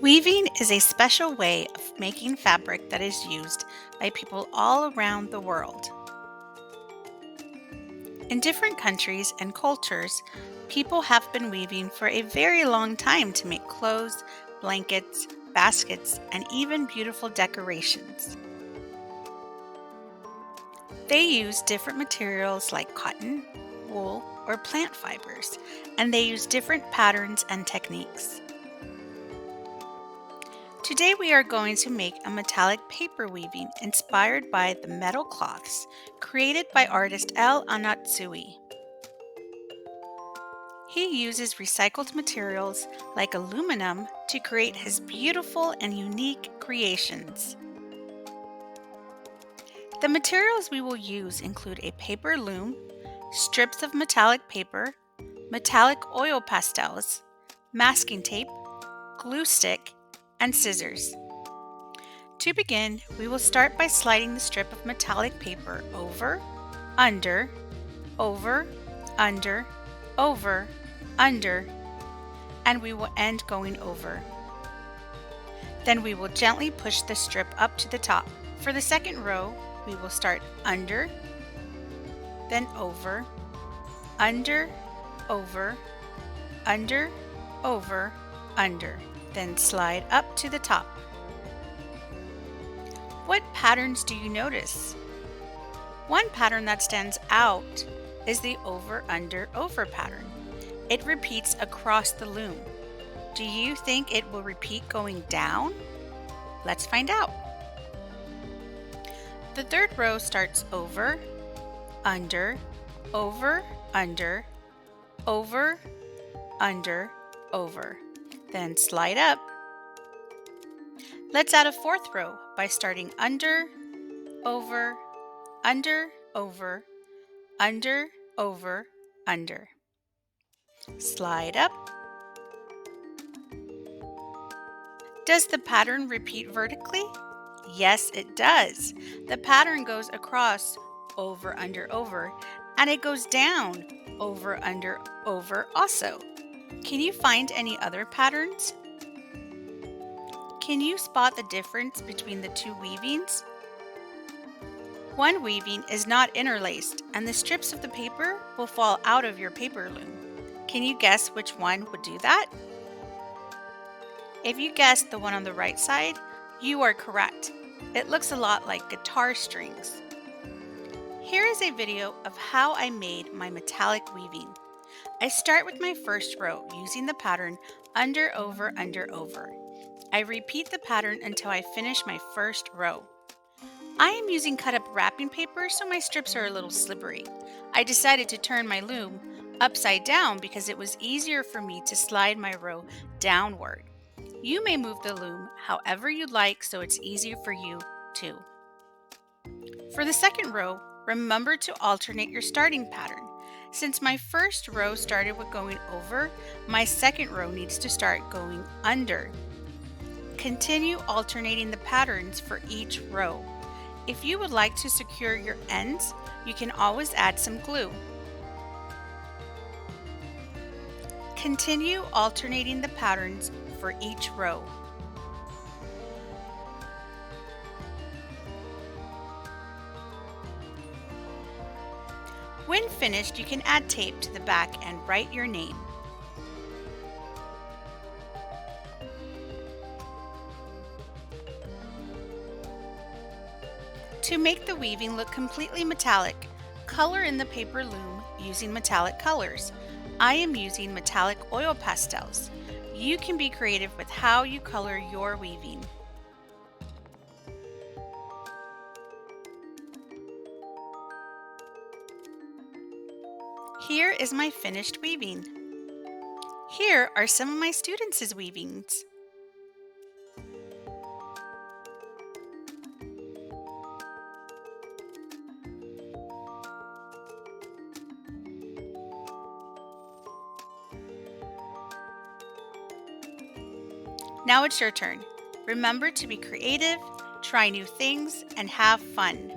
Weaving is a special way of making fabric that is used by people all around the world. In different countries and cultures, people have been weaving for a very long time to make clothes, blankets, baskets, and even beautiful decorations. They use different materials like cotton, wool, or plant fibers, and they use different patterns and techniques. Today we are going to make a metallic paper weaving inspired by the metal cloths created by artist El Anatsui. He uses recycled materials like aluminum to create his beautiful and unique creations. The materials we will use include a paper loom, strips of metallic paper, metallic oil pastels, masking tape, glue stick, and scissors. To begin, we will start by sliding the strip of metallic paper over, under, over, under, over, under, and we will end going over. Then we will gently push the strip up to the top. For the second row, we will start under, then over, under, over, under, over, under, then slide up to the top. What patterns do you notice? One pattern that stands out is the over, under, over pattern. It repeats across the loom. Do you think it will repeat going down? Let's find out. The third row starts over, under, over, under, over, under, over. Then slide up. Let's add a fourth row by starting under, over, under, over, under, over, under. Slide up. Does the pattern repeat vertically? Yes, it does. The pattern goes across, over, under, over, and it goes down, over, under, over also. Can you find any other patterns? Can you spot the difference between the two weavings? One weaving is not interlaced, and the strips of the paper will fall out of your paper loom. Can you guess which one would do that? If you guessed the one on the right side, you are correct. It looks a lot like guitar strings. Here is a video of how I made my metallic weaving. I start with my first row using the pattern under, over, under, over. I repeat the pattern until I finish my first row. I am using cut up wrapping paper, so my strips are a little slippery. I decided to turn my loom upside down because it was easier for me to slide my row downward. You may move the loom however you'd like so it's easier for you too. For the second row, remember to alternate your starting pattern. Since my first row started with going over, my second row needs to start going under. Continue alternating the patterns for each row. If you would like to secure your ends, you can always add some glue. Continue alternating the patterns for each row. When finished, you can add tape to the back and write your name. To make the weaving look completely metallic, color in the paper loom using metallic colors. I am using metallic oil pastels. You can be creative with how you color your weaving. Here is my finished weaving. Here are some of my students' weavings. Now it's your turn. Remember to be creative, try new things, and have fun.